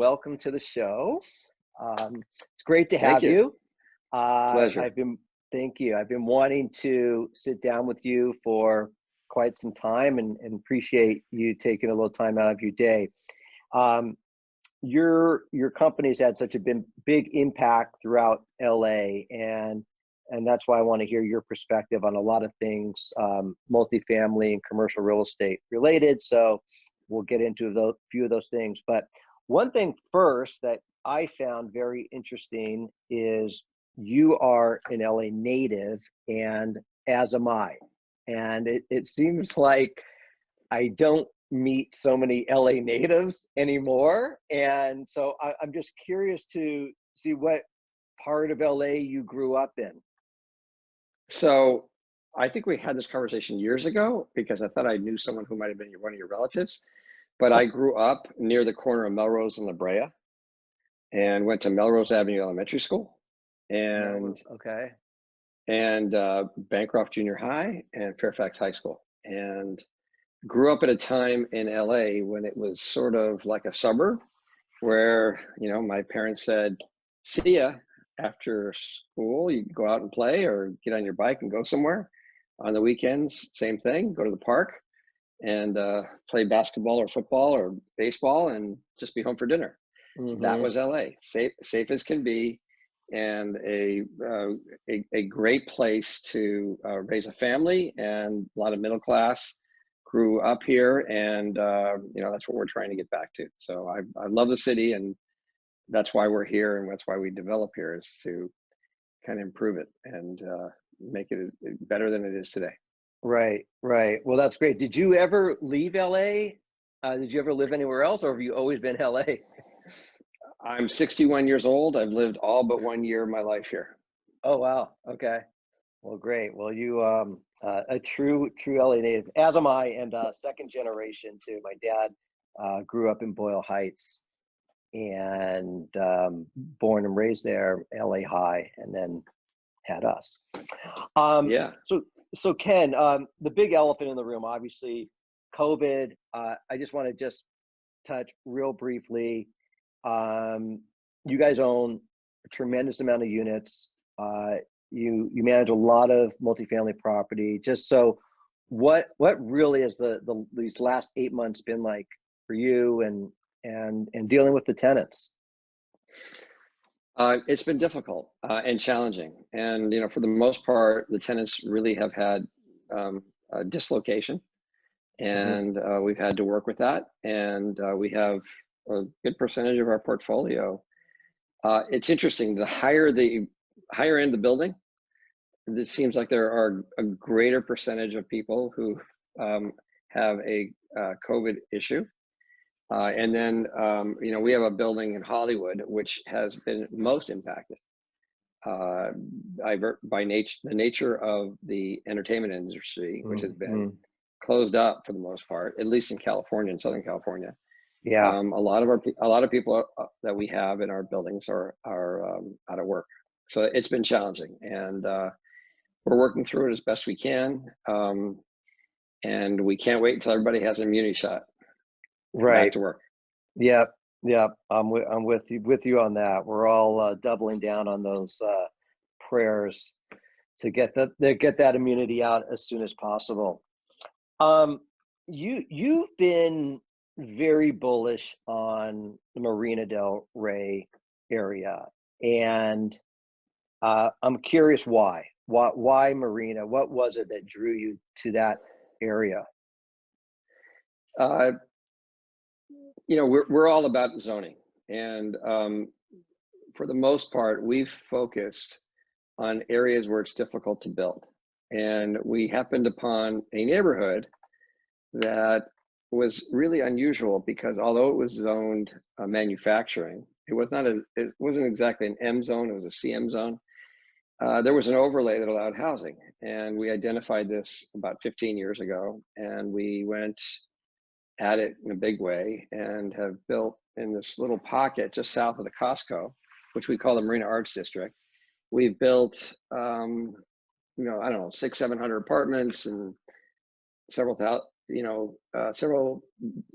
welcome to the show. It's great to Thank have you. you. Pleasure. Thank you. I've been wanting to sit down with you for quite some time and appreciate you taking a little time out of your day. Um, your company's had such a big impact throughout LA, and that's why I want to hear your perspective on a lot of things, multifamily and commercial real estate related. So we'll get into a few of those things. But one thing first that I found very interesting is you are an LA native, and as am I. And it seems like I don't meet so many LA natives anymore. And so I'm just curious to see what part of LA you grew up in. So I think we had this conversation years ago because I thought I knew someone who might have been one of your relatives. But I grew up near the corner of Melrose and La Brea and went to Melrose Avenue Elementary School and Okay. Bancroft Junior High and Fairfax High School. And grew up at a time in LA when it was sort of like a suburb where, my parents said, see ya after school, you can go out and play or get on your bike and go somewhere. On the weekends, same thing, go to the park and play basketball or football or baseball and just be home for dinner. That Mm-hmm. was LA, safe as can be, and a great place to raise a family, and a lot of middle class grew up here, and that's what we're trying to get back to. So I love the city, and that's why we're here, and that's why we develop here, is to kind of improve it and make it better than it is today. Right. Well, that's great. Did you ever leave LA? Did you ever live anywhere else, or have you always been LA? I'm 61 years old. I've lived all but 1 year of my life here. Oh, wow. Okay. Well, great. Well, you a true LA native, as am I, and second generation too. My dad grew up in Boyle Heights and born and raised there, LA High, and then had us. Yeah. So Ken, the big elephant in the room, obviously, COVID. I just want to touch real briefly. You guys own a tremendous amount of units. You manage a lot of multifamily property. Just so, what really is these last 8 months been like for you and dealing with the tenants? It's been difficult and challenging, and for the most part, the tenants really have had a dislocation, Mm-hmm. and we've had to work with that. And we have a good percentage of our portfolio. It's interesting. The higher end of the building, it seems like there are a greater percentage of people who have a COVID issue. And then, we have a building in Hollywood, which has been most impacted by the nature of the entertainment industry, which has been Mm-hmm. closed up for the most part, at least in California, in Southern California. Yeah. A lot of people that we have in our buildings are out of work. So it's been challenging, and we're working through it as best we can. And we can't wait until everybody has an immunity shot. Right. Back to work. Yep. I'm with you on that. We're all doubling down on those prayers to get that immunity out as soon as possible. You've been very bullish on the Marina del Rey area, and I'm curious why. Why Marina? What was it that drew you to that area? Uh, we're all about zoning, and for the most part, we've focused on areas where it's difficult to build. And we happened upon a neighborhood that was really unusual because although it was zoned manufacturing, it wasn't exactly an M zone, it was a CM zone. There was an overlay that allowed housing, and we identified this about 15 years ago, and we went at it in a big way and have built in this little pocket just south of the Costco, which we call the Marina Arts District. We've built, I don't know, 600-700 apartments and several several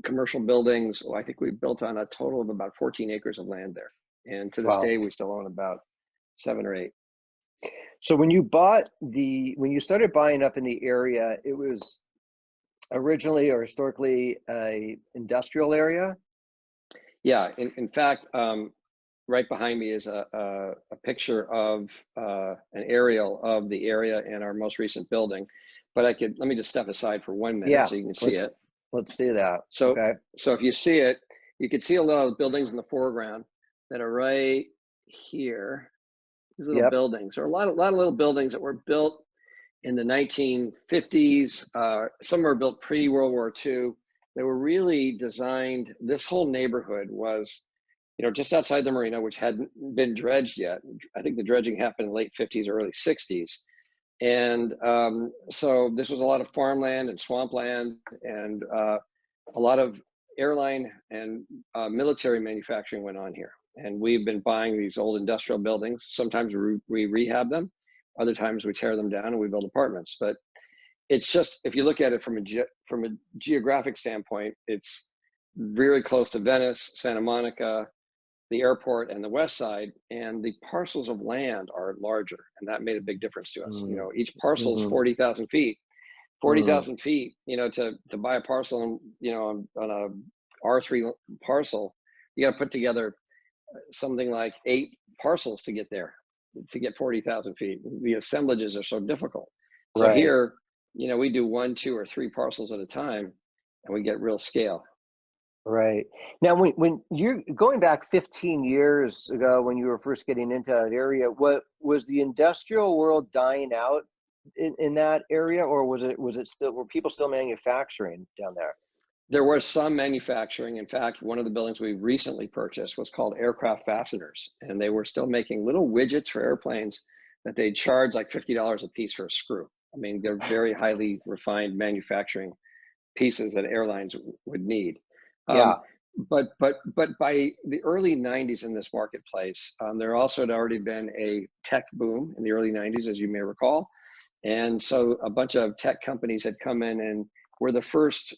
commercial buildings. Well, I think we built on a total of about 14 acres of land there. And to this Wow. day, we still own about 7 or 8. So when you started buying up in the area, it was originally or historically a industrial area? Yeah, in fact, right behind me is a picture of an aerial of the area in our most recent building. But let me just step aside for 1 minute Yeah, so you can see it. let's see that. So, Okay. so if you see it, you can see a lot of buildings in the foreground that are right here. These little Yep. buildings. There are a lot of little buildings that were built in the 1950s. Some were built pre-World War II. They were really designed. This whole neighborhood was, just outside the marina, which hadn't been dredged yet. I think the dredging happened in the late 50s, early 60s. And so this was a lot of farmland and swampland and a lot of airline and military manufacturing went on here. And we've been buying these old industrial buildings. Sometimes we rehab them. Other times we tear them down and we build apartments. But it's just, if you look at it from a geographic standpoint, it's very close to Venice, Santa Monica, the airport, and the west side, and the parcels of land are larger, and that made a big difference to us. Each parcel is 40,000 feet. 40,000 feet, to buy a parcel, on a R3 parcel, you got to put together something like 8 parcels to get there, to get 40,000 feet. The assemblages are so difficult. So Right. here, we do 1, 2, or 3 parcels at a time, and we get real scale. Right. Now, when you're going back 15 years ago, when you were first getting into that area, what was the industrial world dying out in that area, or was it still, were people still manufacturing down there? There was some manufacturing. In fact, one of the buildings we recently purchased was called Aircraft Fasteners, and they were still making little widgets for airplanes that they'd charge like $50 a piece for a screw. I mean, they're very highly refined manufacturing pieces that airlines would need. Yeah. But by the early 90s in this marketplace, there also had already been a tech boom in the early 90s, as you may recall. And so a bunch of tech companies had come in and were the first,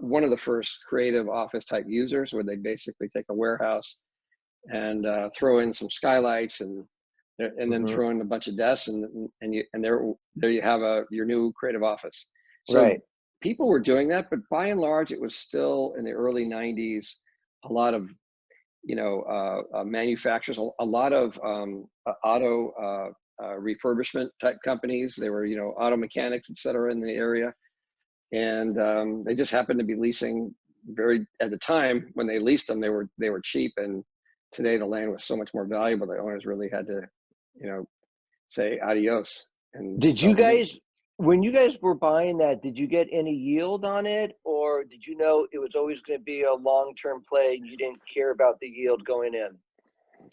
one of the first creative office type users, where they basically take a warehouse and throw in some skylights and then throw in a bunch of desks and there you have your new creative office. So Right. people were doing that, but by and large, it was still in the early 90s, a lot of, manufacturers, a lot of auto refurbishment type companies. They were, auto mechanics, et cetera, in the area. And they just happened to be leasing at the time when they leased them, they were cheap. And today the land was so much more valuable. The owners really had to, say adios. And Did so you guys, when you guys were buying that, did you get any yield on it, or did you know it was always going to be a long-term play and you didn't care about the yield going in?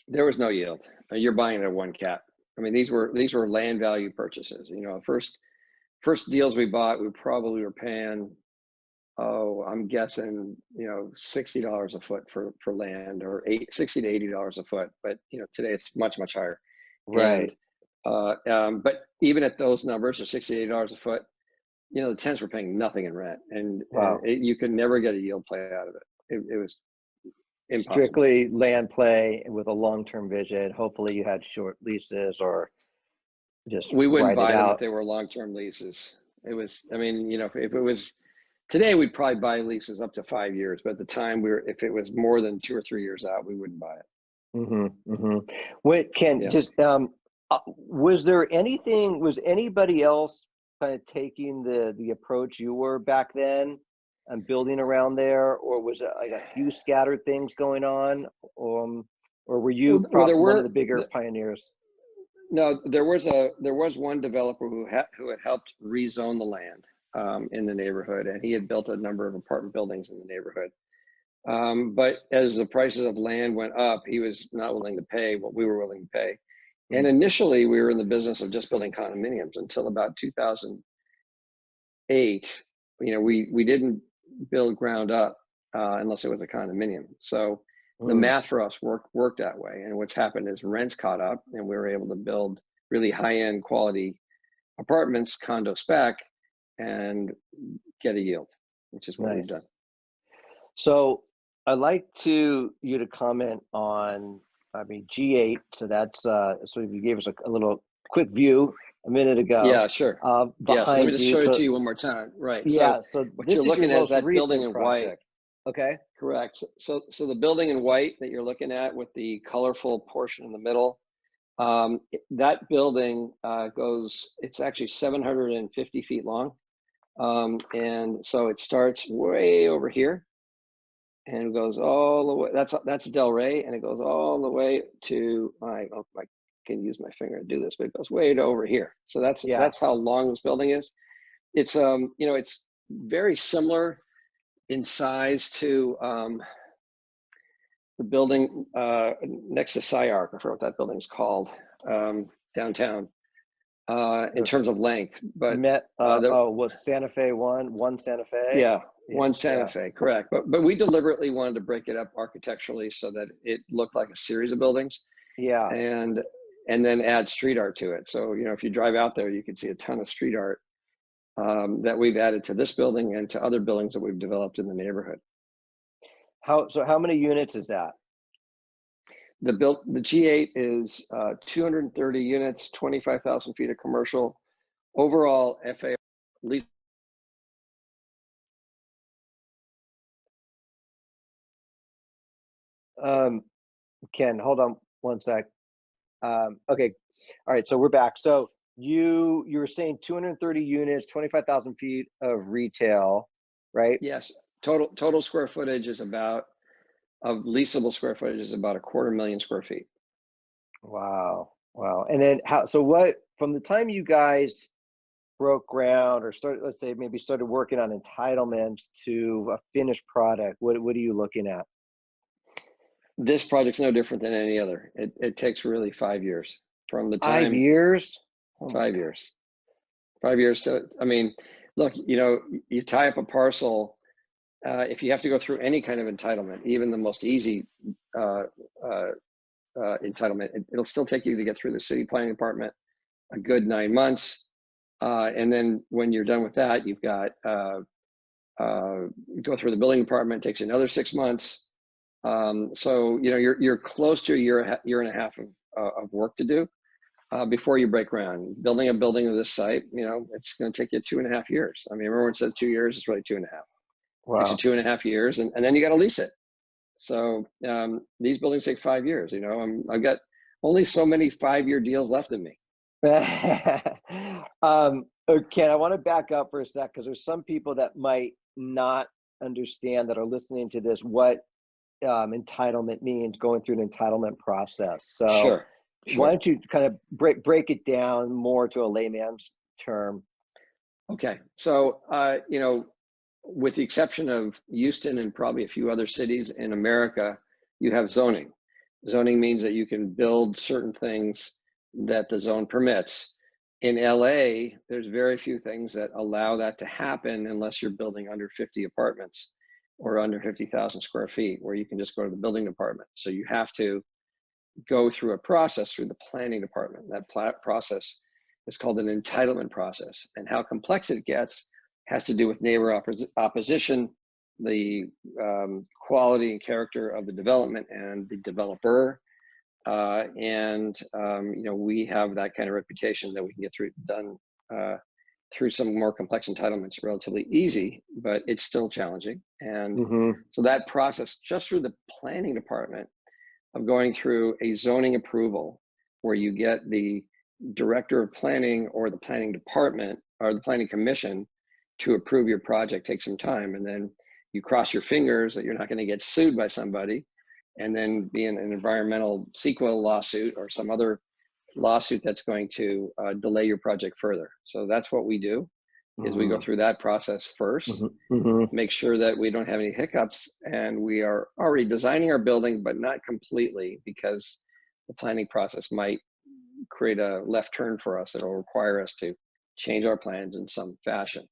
there was no yield. You're buying at 1 cap. I mean, these were land value purchases. First deals we bought, we probably were paying, I'm guessing, $60 a foot for land, or $60 to $80 a foot. But today it's much, much higher. Right. And but even at those numbers, or $60 to $80 a foot, the tenants were paying nothing in rent, and Wow. you could never get a yield play out of it. It was impossible. Strictly land play with a long-term vision. Hopefully you had short leases, or just We wouldn't ride it buy them if out. they were long-term leases. It was, I mean, if it was today, we'd probably buy leases up to 5 years, but at the time if it was more than 2 or 3 years out, we wouldn't buy it. What can Yeah. just was anybody else kind of taking the approach you were back then and building around there, or was it like a few scattered things going on, or were you Well, probably one of the bigger pioneers? No, there was one developer who had helped rezone the land in the neighborhood, and he had built a number of apartment buildings in the neighborhood. But as the prices of land went up, he was not willing to pay what we were willing to pay. And initially, we were in the business of just building condominiums until about 2008. We didn't build ground up unless it was a condominium. So the math for us worked that way. And what's happened is rents caught up, and we were able to build really high-end quality apartments, condo spec, and get a yield. which is what we've Nice. done. So I'd like you to comment on, I mean, G8. So that's so you gave us a little quick view a minute ago. Yeah, sure. Yeah, so let me Behind just you. show it So to you one more time. Right. So yeah, so what you're this is your looking at is most that building recent in white. project. Okay. Correct. So the building in white that you're looking at with the colorful portion in the middle, that building it's actually 750 feet long. And so it starts way over here and goes all the way. That's Del Rey, and it goes all the way to I can use my finger to do this, but it goes way to over here. So that's how long this building is. It's it's very similar in size to the building next to SciArc. I forgot what that building's called, downtown, in terms of length. But was Santa Fe one Santa Fe? Yeah, one Santa Fe, correct. But we deliberately wanted to break it up architecturally so that it looked like a series of buildings. Yeah. And then add street art to it. So if you drive out there, you can see a ton of street art that we've added to this building and to other buildings that we've developed in the neighborhood. How many units is that? The G8 is 230 units, 25,000 feet of commercial. Overall FAR lease. Ken, hold on one sec. Okay, all right. So we're back. So you were saying 230 units, 25,000 feet of retail, right? Yes. Total square footage is about leasable square footage is about 250,000 square feet. Wow. And then from the time you guys broke ground or started working on entitlements to a finished product, what are you looking at? This project's no different than any other. It takes really 5 years from the time. 5 years? 5 years. 5 years to, I mean, look, you tie up a parcel. If you have to go through any kind of entitlement, even the most easy entitlement, it'll still take you to get through the city planning department a good 9 months. And then when you're done with that, you've got go through the building department, it takes you another 6 months. So you're close to a year and a half of work to do before you break ground. Building a building of this site, it's going to take you 2.5 years. I mean, remember when it said 2 years? It's really 2.5. Wow. Takes you 2.5 years, and then you got to lease it. So these buildings take 5 years. I've got only so many 5-year deals left in me. Okay, I want to back up for a sec because there's some people that might not understand that are listening to this what entitlement means, going through an entitlement process. So Sure. Why don't you kind of break it down more to a layman's term? Okay, so with the exception of Houston and probably a few other cities in America, you have zoning. Zoning means that you can build certain things that the zone permits. In LA, there's very few things that allow that to happen unless you're building under 50 apartments or under 50,000 square feet, where you can just go to the building department. So you have to go through a process through the planning department. That process is called an entitlement process. And how complex it gets has to do with neighbor opposition, the quality and character of the development and the developer. We have that kind of reputation that we can get done through some more complex entitlements relatively easy, but it's still challenging. And so that process, just through the planning department, of going through a zoning approval where you get the director of planning or the planning department or the planning commission to approve your project, takes some time. And then you cross your fingers that you're not going to get sued by somebody and then be in an environmental CEQA lawsuit or some other lawsuit that's going to delay your project further. So that's what we do, is we go through that process first, make sure that we don't have any hiccups, and we are already designing our building, but not completely, because the planning process might create a left turn for us. It'll require us to change our plans in some fashion.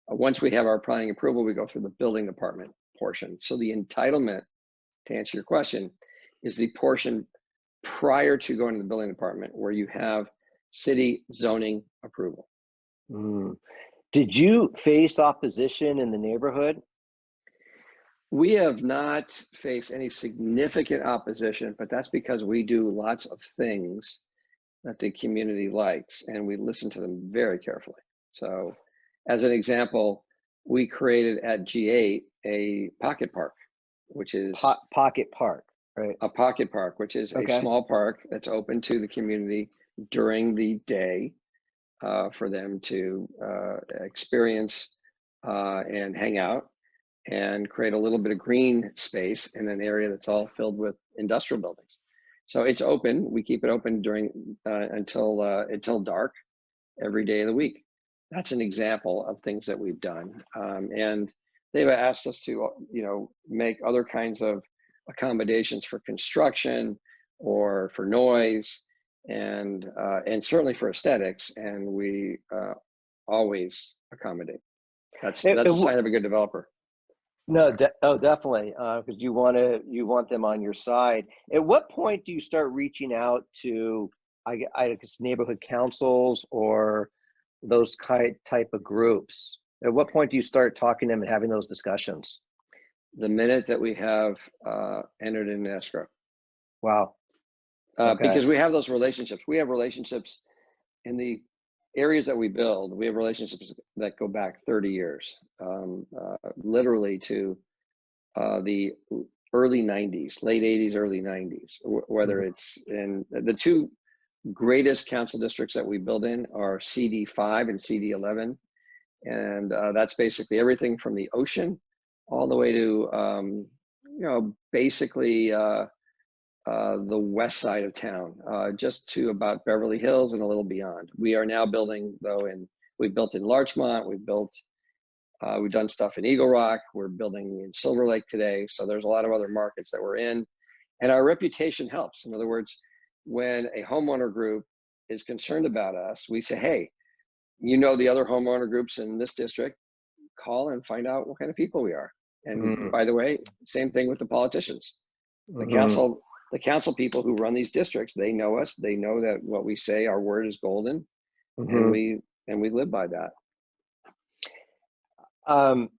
Once we have our planning approval, we go through the building department portion. So the entitlement, to answer your question, is the portion prior to going to the building department where you have city zoning approval. Did you face opposition in the neighborhood? We have not faced any significant opposition, but that's because we do lots of things that the community likes, and we listen to them very carefully. So, as an example, we created at G8 a pocket park, which is Pocket Park, right? a pocket park, which is a Okay. small park that's open to the community during the day for them to experience and hang out and create a little bit of green space in an area that's all filled with industrial buildings. So it's open. We keep it open during until dark every day of the week. That's an example of things that we've done, and they've asked us to, make other kinds of accommodations for construction or for noise, and certainly for aesthetics. And we always accommodate. That's And- a and sign of a good developer. No, definitely, because you want them on your side. At what point do you start reaching out to, I guess, neighborhood councils or those type of groups? At what point do you start talking to them and having those discussions? The minute that we have entered in escrow, Wow. Okay. because we have those relationships. We have relationships in the areas that we build. We have relationships that go back 30 years, literally to the early 90s, late 80s, early 90s, whether Mhm. it's in the two greatest council districts that we build in are CD5 and CD11. And that's basically everything from the ocean all the way to, basically the west side of town, just to about Beverly Hills and a little beyond. We are now building, though, we've built in Larchmont, we've done stuff in Eagle Rock, we're building in Silver Lake today. So there's a lot of other markets that we're in. And our reputation helps. In other words, when a homeowner group is concerned about us, we say, hey, the other homeowner groups in this district, call and find out what kind of people we are. And Mhm. by the way, same thing with the politicians. The Mhm. council, the council people who run these districts, they know us. They know that what we say, our word is golden, and Mhm. we live by that. Um,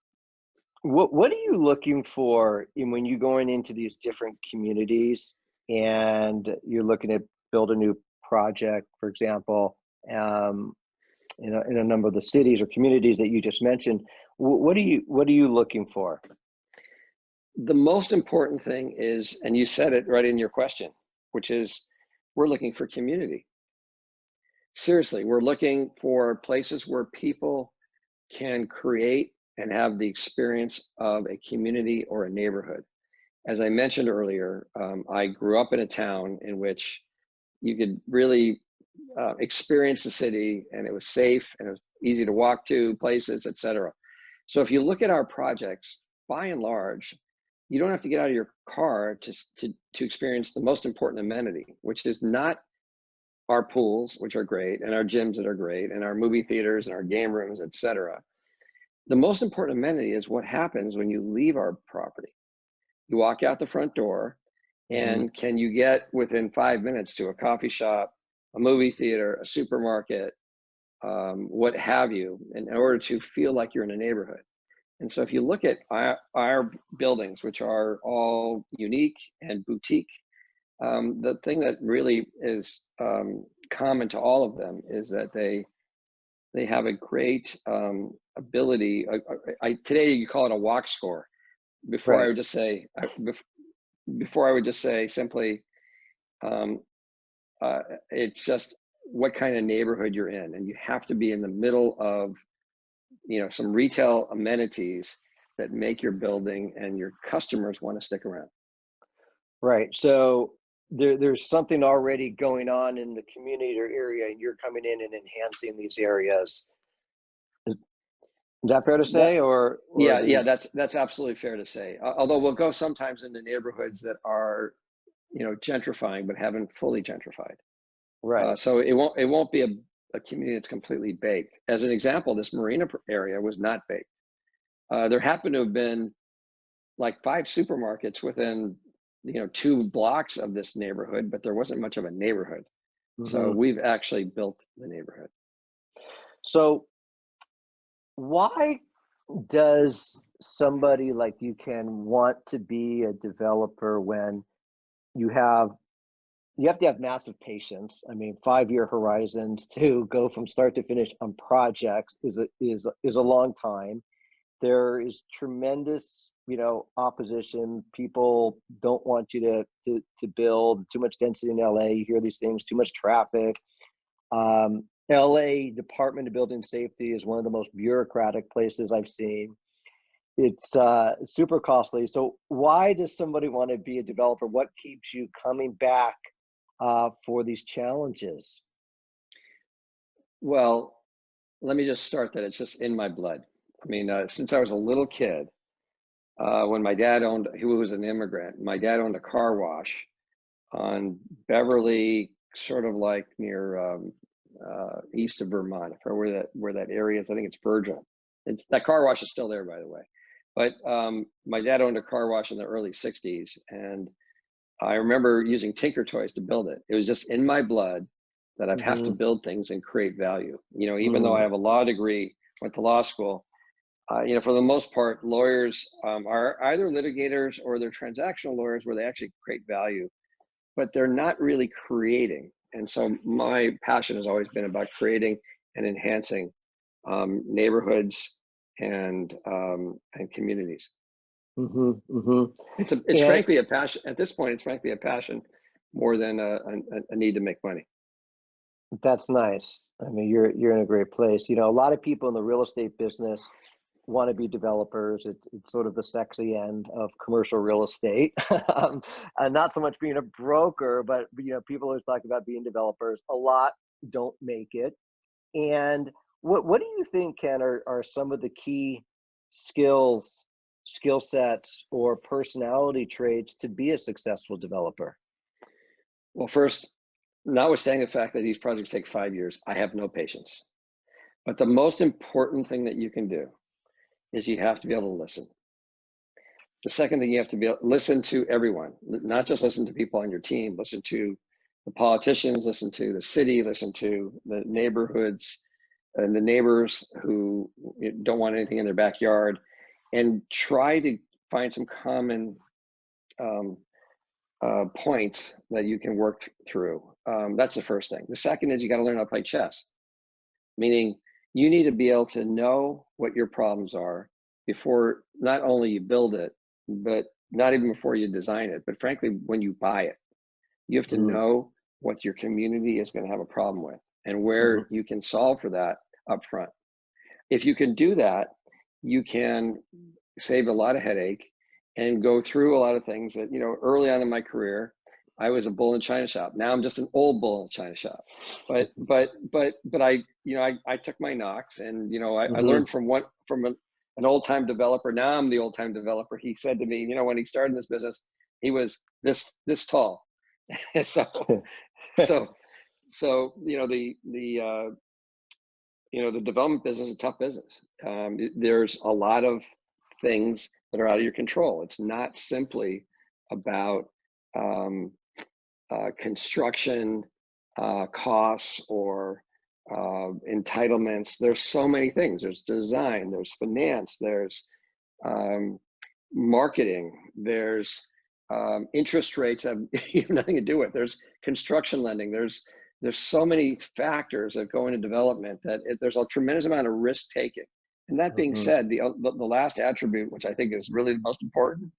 what are you looking for when you're going into these different communities and you're looking to build a new project, for example, um, in a number of the cities or communities that you just mentioned? What are you looking for? The most important thing is, and you said it right in your question, which is we're looking for community. Seriously, we're looking for places where people can create and have the experience of a community or a neighborhood. As I mentioned earlier, I grew up in a town in which you could really experience the city, and it was safe and it was easy to walk to places, etc. So if you look at our projects, by and large, you don't have to get out of your car to experience the most important amenity, which is not our pools, which are great, and our gyms that are great, and our movie theaters and our game rooms, etc. The most important amenity is what happens when you leave our property. You walk out the front door, Mhm. and can you get within 5 minutes to a coffee shop, a movie theater, a supermarket, what have you, in order to feel like you're in a neighborhood? And so if you look at our buildings, which are all unique and boutique, the thing that really is common to all of them is that they have a great ability. Today you call it a walk score. Before I Right. would just say, before I would just say simply, um, it's just what kind of neighborhood you're in, and you have to be in the middle of some retail amenities that make your building and your customers want to stick around. Right. So there's something already going on in the community or area, and you're coming in and enhancing these areas. Is that fair to That say, or Yeah, the that's absolutely fair to say. Although we'll go sometimes into neighborhoods that are gentrifying but haven't fully gentrified. right? So it won't be a community that's completely baked. As an example, this marina area was not baked. There happened to have been like 5 supermarkets within 2 blocks of this neighborhood, but there wasn't much of a neighborhood. So Hmm. we've actually built the neighborhood. So Why does somebody like you can want to be a developer when you have you have to have massive patience? I mean, 5-year horizons to go from start to finish on projects is a long time. There is tremendous, opposition. People don't want you to build. Too much density in LA. You hear these things. Too much traffic. LA Department of Building Safety is one of the most bureaucratic places I've seen. It's super costly. So why does somebody want to be a developer? What keeps you coming back for these challenges? Well, let me just start that it's just in my blood. I mean, since I was a little kid, when my dad owned, he was an immigrant, my dad owned a car wash on Beverly, sort of like near east of Vermont, if I where that area is. I think it's Virgil. It's that car wash is still there, by the way. But my dad owned a car wash in the early '60s, and I remember using Tinker Toys to build it. It was just in my blood that I'd have to Hmm. build things and create value. Even though I Hmm. have a law degree, went to law school, for the most part, lawyers are either litigators or they're transactional lawyers where they actually create value, but they're not really creating. And so my passion has always been about creating and enhancing neighborhoods and communities. Hmm. Hmm. It's And frankly a passion at this point. It's frankly a passion more than a need to make money. that's nice. I mean, you're in a great place. A lot of people in the real estate business want to be developers. It's sort of the sexy end of commercial real estate, and not so much being a broker, but people always talk about being developers. A lot don't make it. And what do you think, Ken, are some of the key skills, skill sets, or personality traits to be a successful developer? Well, first, notwithstanding the fact that these projects take 5 years, I have no patience. But the most important thing that you can do is you have to be able to listen. The second thing, you have to be able to listen to everyone, not just listen to people on your team, listen to the politicians, listen to the city, listen to the neighborhoods and the neighbors who don't want anything in their backyard, and try to find some common um, points that you can work through. That's the first thing. The second is you got to learn how to play chess, meaning you need to be able to know what your problems are before not only you build it, but not even before you design it, but frankly, when you buy it. You have to Mm-hmm. know what your community is going to have a problem with and where Mm-hmm. you can solve for that up front. If you can do that, you can save a lot of headache and go through a lot of things that, early on in my career, I was a bull in China shop. Now I'm just an old bull in China shop. But I took my knocks, and I Mm-hmm. learned an old time developer. Now I'm the old time developer. He said to me, when he started this business, he was this tall. so so so the development business is a tough business. There's a lot of things that are out of your control. It's not simply about um, construction costs or entitlements. There's so many things. There's design, there's finance, there's um, marketing, there's interest rates have nothing to do with. There's construction lending. There's so many factors that go into development that there's a tremendous amount of risk taking. And that being Mm-hmm. said, the last attribute, which I think is really the most important,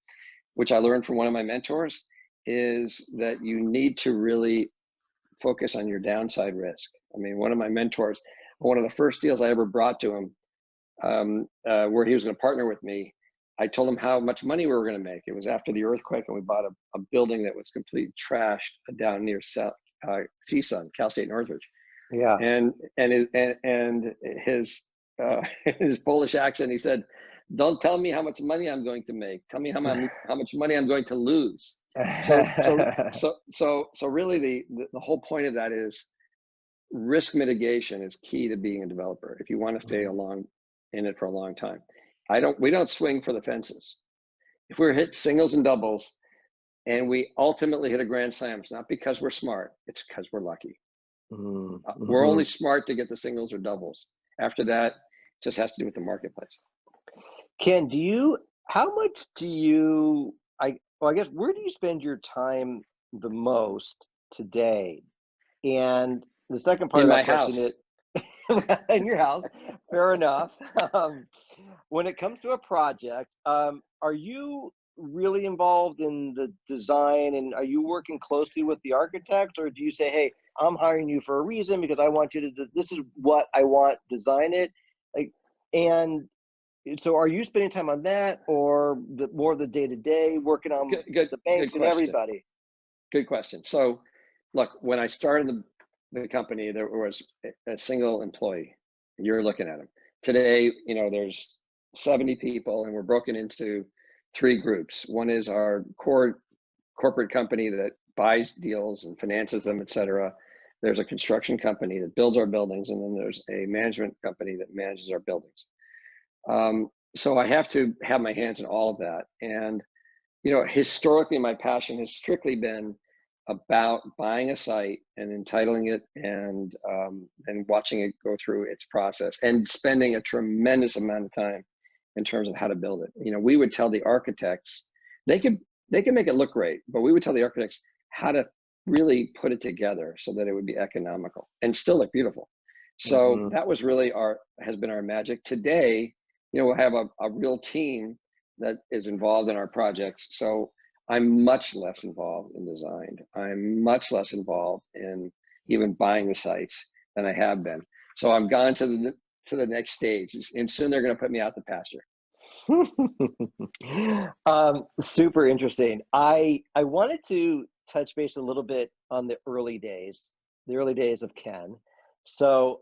which I learned from one of my mentors, is that you need to really focus on your downside risk. I mean, one of my mentors, one of the first deals I ever brought to him, where he was going to partner with me, I told him how much money we were going to make. It was after the earthquake, and we bought a building that was completely trashed down near CSUN, Cal State Northridge. Yeah. And his his Polish accent, he said, "Don't tell me how much money I'm going to make. Tell me how much money I'm going to lose." So really, the whole point of that is risk mitigation is key to being a developer if you want to stay in it for a long time. We don't swing for the fences. If we're hit singles and doubles and we ultimately hit a grand slam, it's not because we're smart, it's because we're lucky. We're Mm-hmm. only smart to get the singles or doubles. After that, Just has to do with the marketplace. Ken, how much do well, I guess, where do you spend your time the most today? And the second part In of my that question house. is, in your house, fair enough. Um, when it comes to a project, are you really involved in the design, and are you working closely with the architect, or do you say, hey, I'm hiring you for a reason because I want you to, this is what I want, design it? Like, and so are you spending time on that, or more of the day-to-day working on the Good banks and question. everybody? Good question. So, look, when I started the company, there was a single employee. You're looking at him. Today, there's 70 people, and we're broken into three groups. One is our core corporate company that buys deals and finances them, et cetera. There's a construction company that builds our buildings, and then there's a management company that manages our buildings. So I have to have my hands in all of that. And historically, my passion has strictly been about buying a site and entitling it, and watching it go through its process, and spending a tremendous amount of time in terms of how to build it. We would tell the architects, they can make it look great, but we would tell the architects how to really put it together so that it would be economical and still look beautiful. So that was really has been our magic. Today, we'll have a real team that is involved in our projects. So I'm much less involved in design. I'm much less involved in even buying the sites than I have been. So I'm gone to the next stage, and soon they're going to put me out the pasture. Super interesting. I wanted to touch base a little bit on the early days of Ken. So,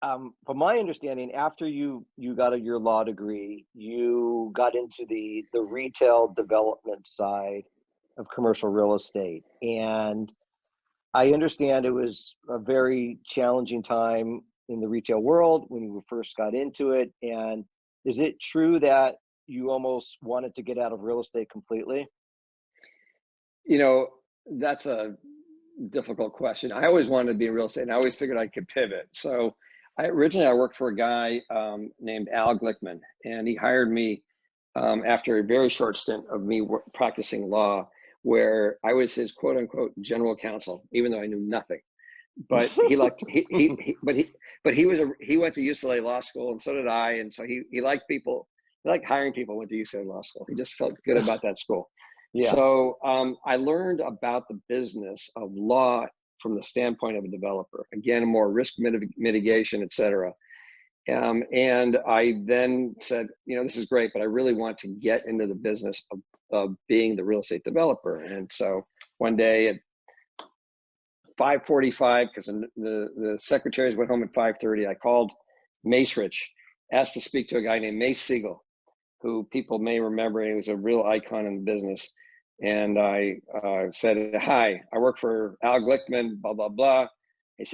from my understanding, after you got your law degree, you got into the retail development side of commercial real estate, and I understand it was a very challenging time in the retail world when you first got into it. And is it true that you almost wanted to get out of real estate completely? That's a difficult question. I always wanted to be in real estate, and I always figured I could pivot. So originally I worked for a guy named Al Glickman, and he hired me after a very short stint of me practicing law, where I was his quote unquote general counsel, even though I knew nothing. But he liked he went to UCLA Law School, and so did I, and so he liked people. He liked hiring people who went to UCLA Law School. He just felt good about that school. Yeah. So I learned about the business of law from the standpoint of a developer. Again, more risk mitigation, et cetera. And I then said, this is great, but I really want to get into the business of being the real estate developer. And so one day at 5:45, because the secretaries went home at 5:30, I called Macerich, asked to speak to a guy named Mace Siegel, who people may remember. He was a real icon in the business. And I said, hi, I work for Al Glickman, blah, blah, blah. I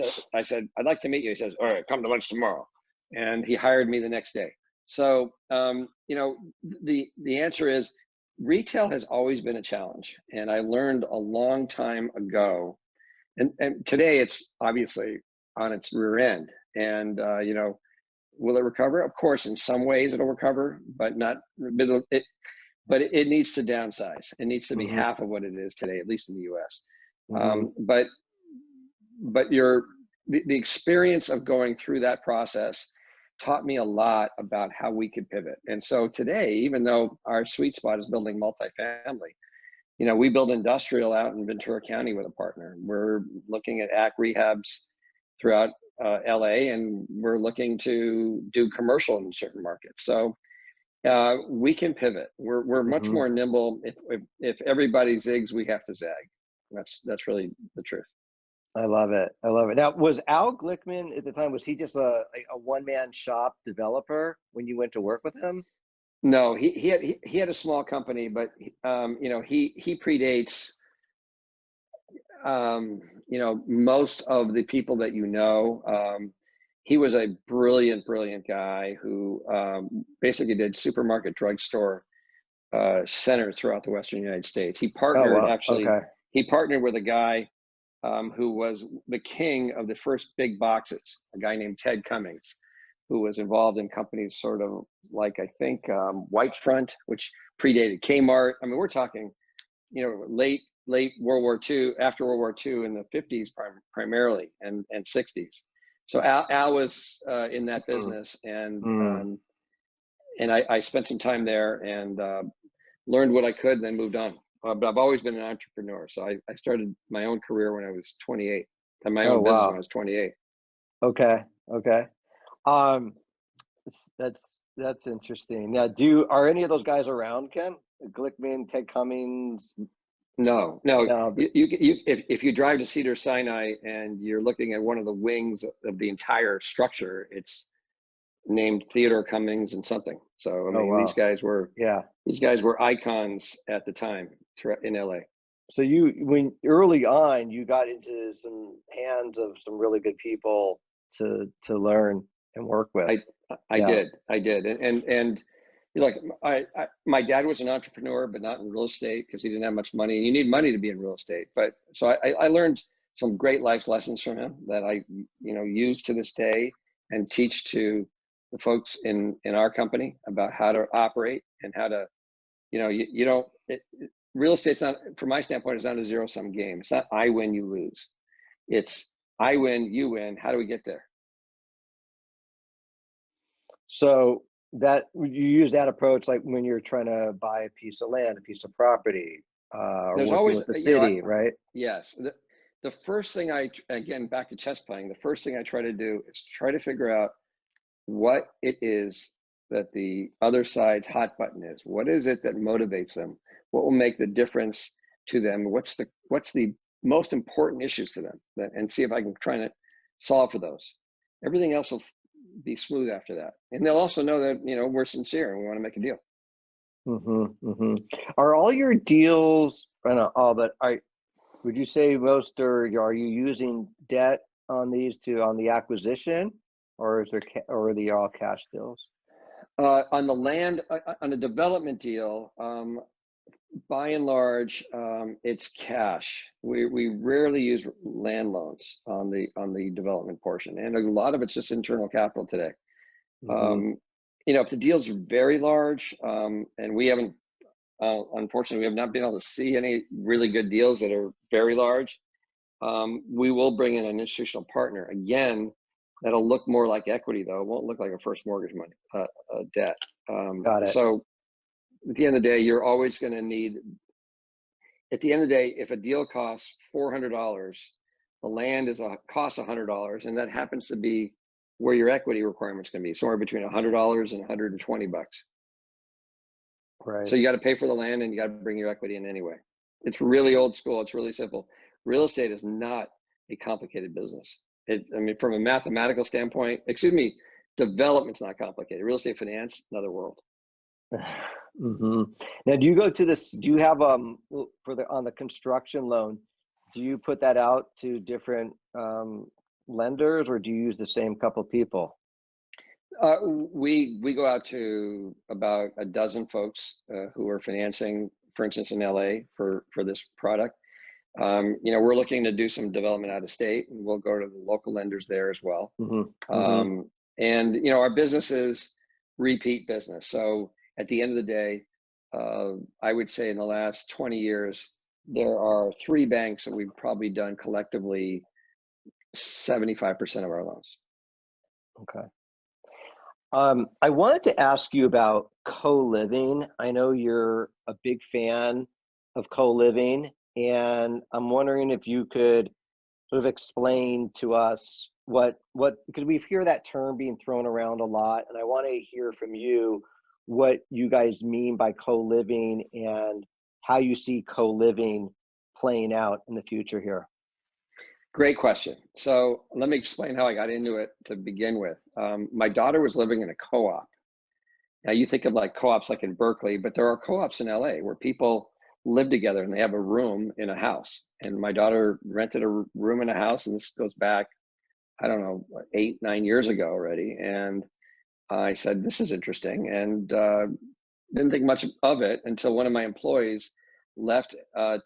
said, I'd like to meet you. He says, all right, come to lunch tomorrow. And he hired me the next day. So, the answer is retail has always been a challenge. And I learned a long time ago, and today it's obviously on its rear end. And, will it recover? Of course, in some ways it'll recover, but not, but it needs to downsize. It needs to be half of what it is today, at least in the US. But the experience of going through that process taught me a lot about how we could pivot. And so today, even though our sweet spot is building multifamily, we build industrial out in Ventura County with a partner. We're looking at ACK rehabs throughout LA, and we're looking to do commercial in certain markets. So we can pivot. We're much more nimble. If everybody zigs, we have to zag. That's really the truth. I love it. I love it. Now, was Al Glickman at the time, was he just a one-man shop developer when you went to work with him? No, he had a small company, but he predates most of the people that he was a brilliant guy who basically did supermarket drugstore centers throughout the Western United States. He partnered He partnered with a guy who was the king of the first big boxes, a guy named Ted Cummings. who was involved in companies sort of like, I think, Whitefront, which predated Kmart. I mean, we're talking, late World War II, after World War II in the 50s primarily, and 60s. So Al was in that business, and I spent some time there and learned what I could, and then moved on. But I've always been an entrepreneur. So I started my own career when I was 28, and my own business when I was 28. Okay. That's interesting. Now, are any of those guys around, Ken? Glickman, Ted Cummings? No. No. If you drive to Cedars-Sinai and you're looking at one of the wings of the entire structure, it's named Theodore Cummings and something. So I mean, wow. these guys were icons at the time in LA. So when early on, you got into some hands of some really good people to learn and work with. I did, and like my dad was an entrepreneur, but not in real estate because he didn't have much money. You need money to be in real estate, but so I learned some great life lessons from him that I use to this day and teach to the folks in our company about how to operate and how to, real estate's not, from my standpoint, it's not a zero-sum game. It's not I win, you lose. It's I win, you win. How do we get there? So that you use that approach like when you're trying to buy a piece of land, a piece of property, or There's working always with the city, right? Yes. The first thing again, back to chess playing, the first thing I try to do is try to figure out what it is that the other side's hot button is. What is it that motivates them? What will make the difference to them? What's the most important issues to them? And see if I can try to solve for those. Everything else will be smooth after that. And they'll also know that, we're sincere and we want to make a deal. Are all your deals, would you say most are you using debt on these on the acquisition, or are they all cash deals? On the land, on a development deal, by and large, it's cash. We rarely use land loans on the development portion, and a lot of it's just internal capital today. If the deals are very large, and we haven't, unfortunately, we have not been able to see any really good deals that are very large, we will bring in an institutional partner. Again, that'll look more like equity, though. It won't look like a first mortgage money, debt. Got it. So at the end of the day, you're always going to need, at the end of the day, if a deal costs $400, the land costs $100, and that happens to be where your equity requirement's going to be, somewhere between $100 and $120. Right. So you got to pay for the land and you got to bring your equity in anyway. It's really old school. It's really simple. Real estate is not a complicated business. From a mathematical standpoint, development's not complicated. Real estate finance, another world. Now, do you go to this? Do you have on the construction loan? Do you put that out to different lenders, or do you use the same couple people? We go out to about a dozen folks who are financing, for instance, in LA for this product. We're looking to do some development out of state, and we'll go to the local lenders there as well. And our business is repeat business. So at the end of the day, I would say in the last 20 years, there are 3 banks that we've probably done collectively 75% of our loans. Okay. I wanted to ask you about co-living. I know you're a big fan of co-living, and I'm wondering if you could sort of explain to us because we hear that term being thrown around a lot, and I want to hear from you what you guys mean by co-living and how you see co-living playing out in the future here. Great question. So let me explain how I got into it to begin with. My daughter was living in a co-op. Now you think of like co-ops like in Berkeley, but there are co-ops in LA where people live together and they have a room in a house. And my daughter rented a room in a house, and this goes back, I don't know, 8, 9 years ago already. And I said, this is interesting, and didn't think much of it until one of my employees left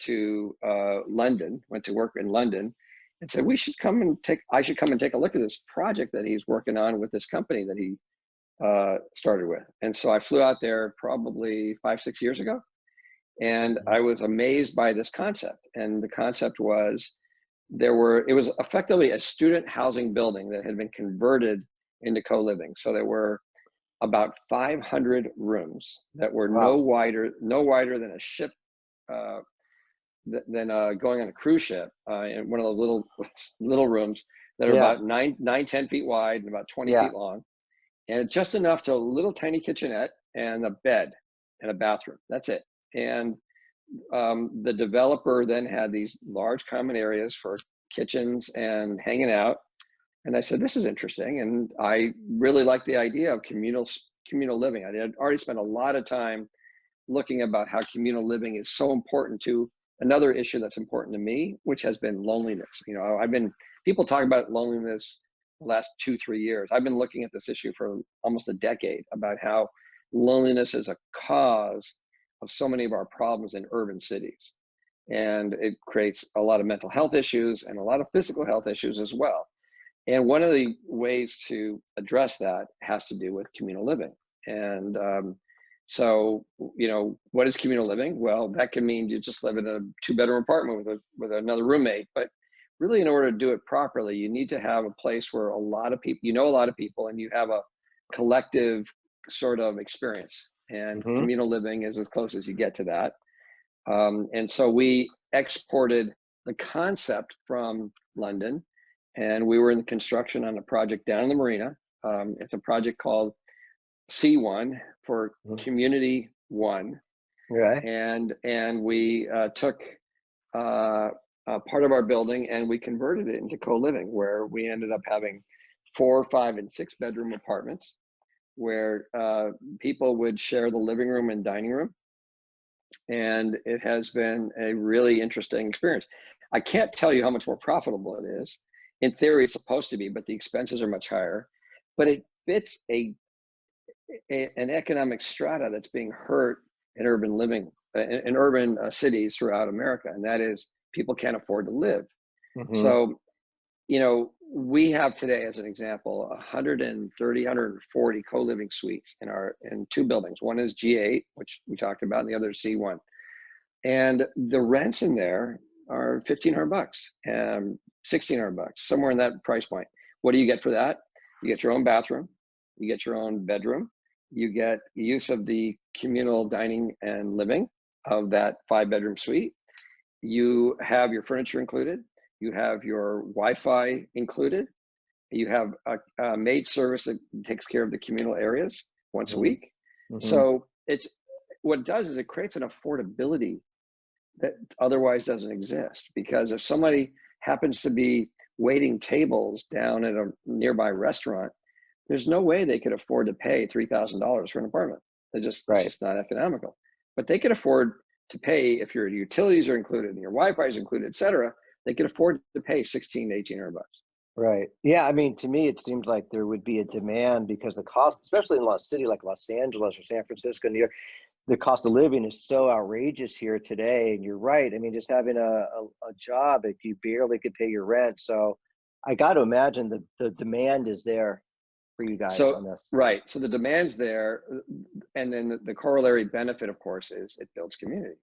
to London, went to work in London, and said, I should come and take a look at this project that he's working on with this company that he started with. And so I flew out there probably 5-6 years ago, and I was amazed by this concept. And the concept was it was effectively a student housing building that had been converted into co-living. So there were about 500 rooms that were Wow. no wider than a ship, than going on a cruise ship, in one of those little rooms that are about 10 feet wide and about 20 feet long, and just enough to a little tiny kitchenette and a bed and a bathroom. That's it. And the developer then had these large common areas for kitchens and hanging out. And I said, this is interesting. And I really like the idea of communal living. I had already spent a lot of time looking about how communal living is so important to another issue that's important to me, which has been loneliness. You know, people talk about loneliness the last 2-3 years. I've been looking at this issue for almost a decade, about how loneliness is a cause of so many of our problems in urban cities. And it creates a lot of mental health issues and a lot of physical health issues as well. And one of the ways to address that has to do with communal living. And so, you know, what is communal living? Well, that can mean you just live in a 2-bedroom apartment with another roommate. But really, in order to do it properly, you need to have a place where a lot of people, a lot of people, and you have a collective sort of experience. And communal living is as close as you get to that. And so we exported the concept from London, and we were in construction on a project down in the marina. It's a project called C1 for Community 1. Right. And we took part of our building and we converted it into co-living, where we ended up having 4, 5, and 6-bedroom apartments where people would share the living room and dining room. And it has been a really interesting experience. I can't tell you how much more profitable it is. In theory, it's supposed to be, but the expenses are much higher. But it fits an economic strata that's being hurt in urban living, in urban cities throughout America, and that is people can't afford to live. So, you know, we have today, as an example, 130, 140 co-living suites in 2 buildings. One is G8, which we talked about, and the other is C1. And the rents in there are $1,500 and $1,600, somewhere in that price point. What do you get for that? You get your own bathroom, you get your own bedroom, you get use of the communal dining and living of that 5-bedroom suite. You have your furniture included. You have your Wi-Fi included. You have a maid service that takes care of the communal areas once a week. So what it does is it creates an affordability that otherwise doesn't exist. Because if somebody happens to be waiting tables down at a nearby restaurant, there's no way they could afford to pay $3,000 for an apartment. It's just not economical. But they could afford to pay, if your utilities are included and your Wi-Fi is included, et cetera, they could afford to pay $1,600 to $1,800. Right. Yeah. I mean, to me, it seems like there would be a demand because the cost, especially in a city like Los Angeles or San Francisco, New York, the cost of living is so outrageous here today. And you're right. I mean, just having a job, if you barely could pay your rent. So I got to imagine the demand is there for you guys on this. Right. So the demand's there. And then the corollary benefit, of course, is it builds community.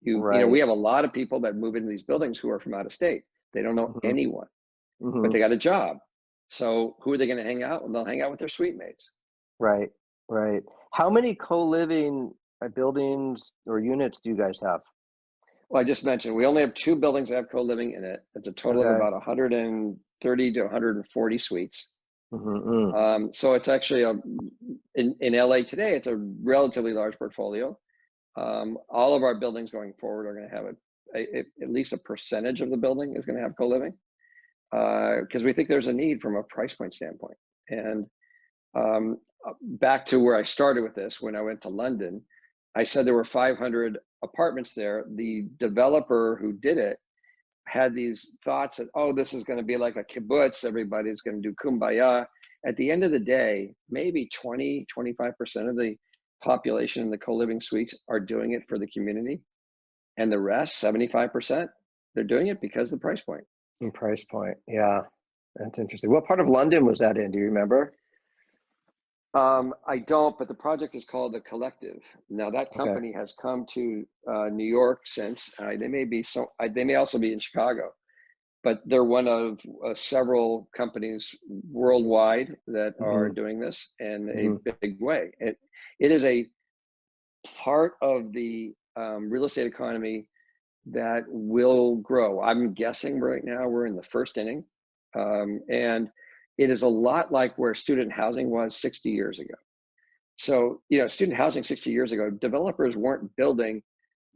You know, we have a lot of people that move into these buildings who are from out of state. They don't know anyone, but they got a job. So who are they going to hang out with? They'll hang out with their suite mates. Right. Right. How many co-living buildings or units do you guys have? Well, I just mentioned we only have 2 buildings that have co-living in it. It's a total of about 130 to 140 suites. So it's actually in LA today, it's a relatively large portfolio. All of our buildings going forward are going to have at least a percentage of the building is going to have co-living, because we think there's a need from a price point standpoint. And back to where I started with this, when I went to London, I said there were 500 apartments there. The developer who did it had these thoughts that, oh, this is going to be like a kibbutz. Everybody's going to do kumbaya. At the end of the day, maybe 20, 25% of the population in the co-living suites are doing it for the community. And the rest, 75%, they're doing it because of the price point. And price point. Yeah, that's interesting. What part of London was that in? Do you remember? I don't, but the project is called The Collective. Now that Okay. company has come to New York since. They may also be in Chicago, but they're one of several companies worldwide that are Hmm. doing this in a Hmm. big way. It is a part of the real estate economy that will grow. I'm guessing right now we're in the first inning, and it is a lot like where student housing was 60 years ago. So, student housing 60 years ago, developers weren't building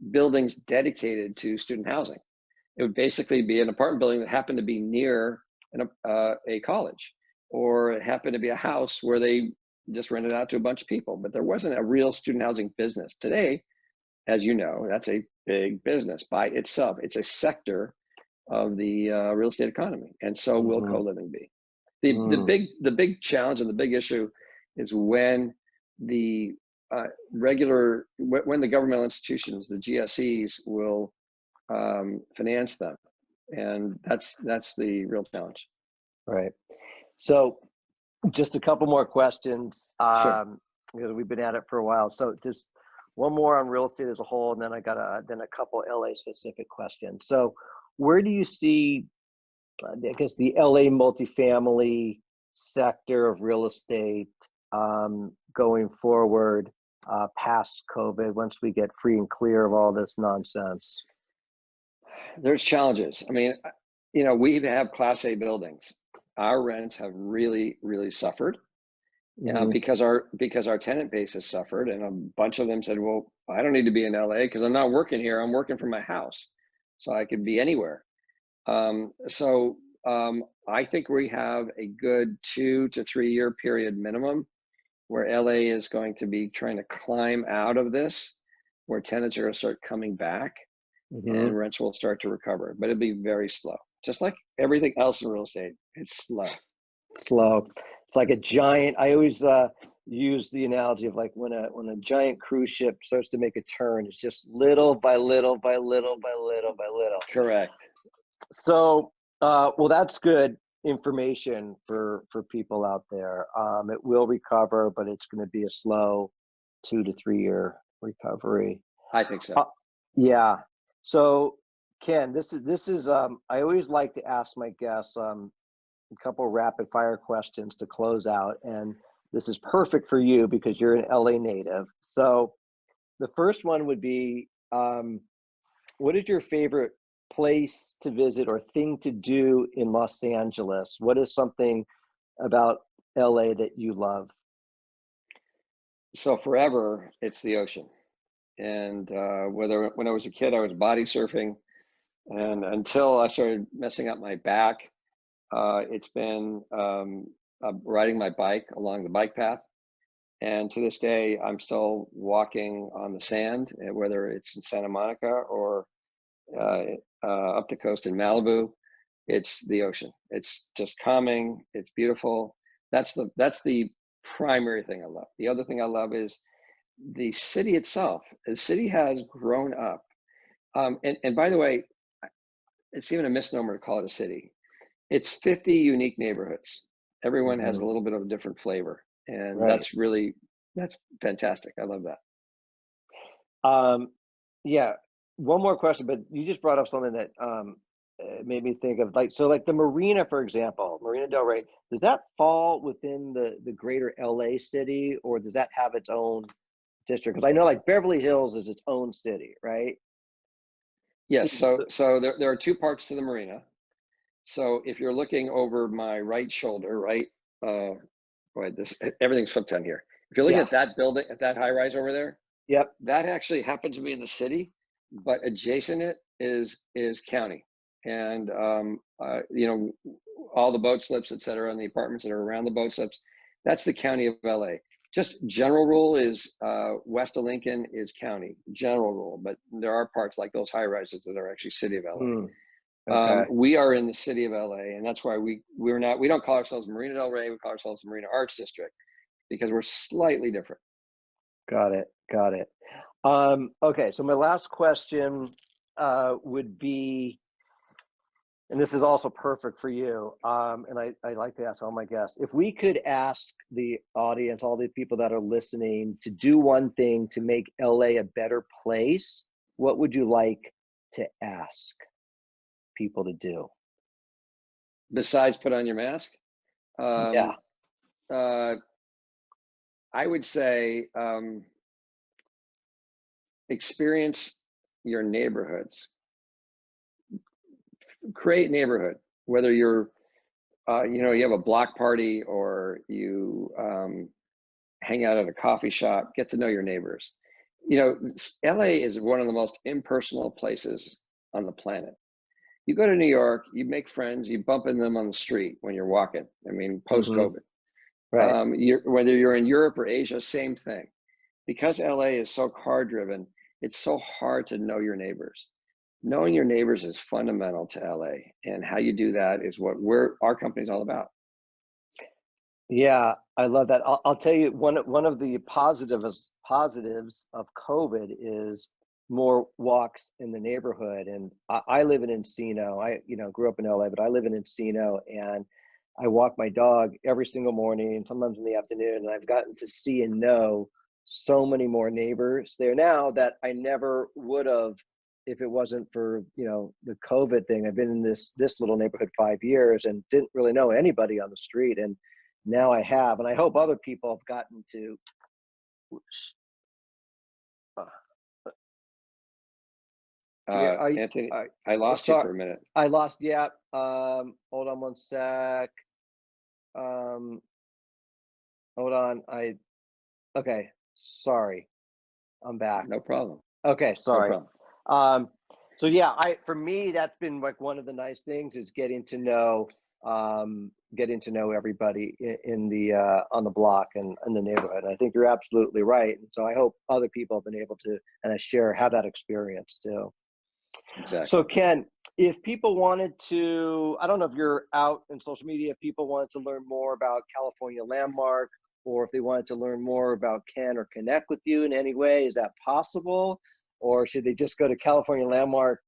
buildings dedicated to student housing. It would basically be an apartment building that happened to be near a college, or it happened to be a house where they just rented out to a bunch of people, but there wasn't a real student housing business. Today, as you know, that's a big business by itself. It's a sector of the real estate economy, and so will Hmm. co-living be. The big challenge and the big issue is when the when the governmental institutions, the GSEs, will finance them, and that's the real challenge. Right. So just a couple more questions, Sure. because we've been at it for a while. So just one more on real estate as a whole, and then I got a couple LA specific questions. So where do you see, I guess, the LA multifamily sector of real estate going forward past COVID, once we get free and clear of all this nonsense? There's challenges. I mean, we have Class A buildings. Our rents have really, really suffered Hmm. because our tenant base has suffered, and a bunch of them said, "Well, I don't need to be in LA because I'm not working here. I'm working from my house, so I could be anywhere." I think we have a good 2 to 3 year period minimum where LA is going to be trying to climb out of this, where tenants are going to start coming back Hmm. and rents will start to recover, but it'll be very slow. Just like everything else in real estate, it's slow. Slow. It's like a giant. I always use the analogy of like when a giant cruise ship starts to make a turn, it's just little by little by little by little by little. Correct. So, well, that's good information for people out there. It will recover, but it's going to be a slow 2 to 3 year recovery. I think so. Uh, yeah. So, Ken, this is I always like to ask my guests a couple rapid fire questions to close out, and this is perfect for you because you're an LA native. So, the first one would be, what is your favorite place to visit or thing to do in Los Angeles? What is something about LA that you love? So forever, it's the ocean. And whether when I was a kid, I was body surfing, and until I started messing up my back, it's been riding my bike along the bike path. And to this day, I'm still walking on the sand, whether it's in Santa Monica or uh, up the coast in Malibu. It's the ocean. It's just calming. It's beautiful. That's the primary thing I love. The other thing I love is the city itself. The city has grown up. And by the way, it's even a misnomer to call it a city. It's 50 unique neighborhoods. Everyone has Hmm. a little bit of a different flavor, and Right. that's fantastic. I love that. Um, yeah. One more question, but you just brought up something that made me think of, like, so like the marina, for example, Marina Del Rey, does that fall within the greater LA city, or does that have its own district? Because I know like Beverly Hills is its own city, right? Yes. Is So there are two parts to the marina. So if you're looking over my right shoulder, right, right, this everything's flipped on here. If you're looking Yeah. at that building, at that high rise over there, Yep. that actually happens to be in the city, but adjacent it is county, and all the boat slips, et cetera, and the apartments that are around the boat slips. That's the county of LA. Just general rule is west of Lincoln is county, general rule, but there are parts like those high rises that are actually city of LA. Hmm. Okay. We are in the city of LA, and that's why we don't call ourselves Marina Del Rey. We call ourselves the Marina Arts District because we're slightly different. Got it. Got it. Okay. So my last question would be, and this is also perfect for you. And I like to ask all my guests, if we could ask the audience, all the people that are listening, to do one thing to make LA a better place, what would you like to ask people to do? Besides put on your mask, Yeah. uh, I would say experience your neighborhoods, create neighborhood, whether you're you have a block party or you hang out at a coffee shop, get to know your neighbors. LA is one of the most impersonal places on the planet. You go to New York, you make friends, you bump into them on the street when you're walking. I mean, post Hmm. COVID. Right. Whether you're in Europe or Asia, same thing. Because LA is so car driven, it's so hard to know your neighbors. Knowing your neighbors is fundamental to LA, and how you do that is what our company's all about. Yeah, I love that. I'll tell you, one of the positives of COVID is more walks in the neighborhood. And I live in Encino. I grew up in LA, but I live in Encino, and I walk my dog every single morning, sometimes in the afternoon, and I've gotten to see and know so many more neighbors there now that I never would have if it wasn't for the COVID thing. I've been in this little neighborhood 5 years and didn't really know anybody on the street, and now I have, and I hope other people have gotten to. Uh, yeah, Anthony, I so lost you sorry, for a minute. I lost. Yeah. Hold on one sec. Um, hold on. Okay. Sorry. I'm back. No problem. Okay. No Sorry. problem. So yeah, for me, that's been like one of the nice things is getting to know everybody in the on the block and in the neighborhood. I think you're absolutely right. And so I hope other people have been able to and I have that experience too. Exactly. So Ken, if people wanted to, I don't know if you're out in social media, if people wanted to learn more about California Landmark, or if they wanted to learn more about Ken or connect with you in any way, is that possible? Or should they just go to California Landmark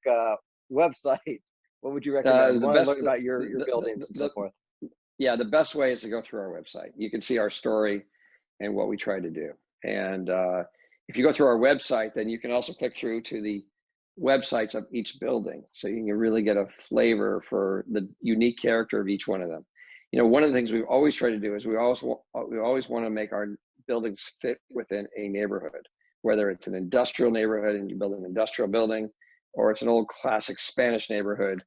website? What would you recommend? They The want to learn best, about your buildings and so forth. yeah, the best way is to go through our website. You can see our story and what we try to do. And if you go through our website, then you can also click through to the websites of each building, so you can really get a flavor for the unique character of each one of them. One of the things we've always tried to do is we always want to make our buildings fit within a neighborhood, whether it's an industrial neighborhood and you build an industrial building, or it's an old classic Spanish neighborhood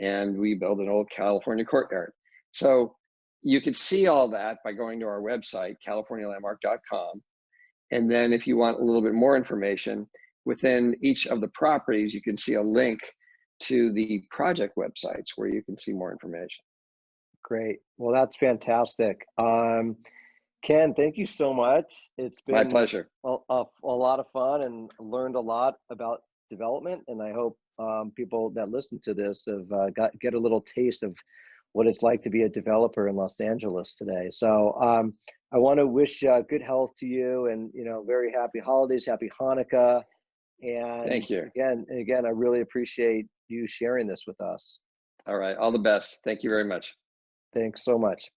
and we build an old California courtyard. So you can see all that by going to our website, californialandmark.com. And then if you want a little bit more information, within each of the properties, you can see a link to the project websites where you can see more information. Great. Well, that's fantastic. Ken, thank you so much. It's My been pleasure. a lot of fun and learned a lot about development. And I hope people that listen to this have get a little taste of what it's like to be a developer in Los Angeles today. So I want to wish good health to you, and very happy holidays, happy Hanukkah. And Thank you. again, I really appreciate you sharing this with us. All right. All the best. Thank you very much. Thanks so much.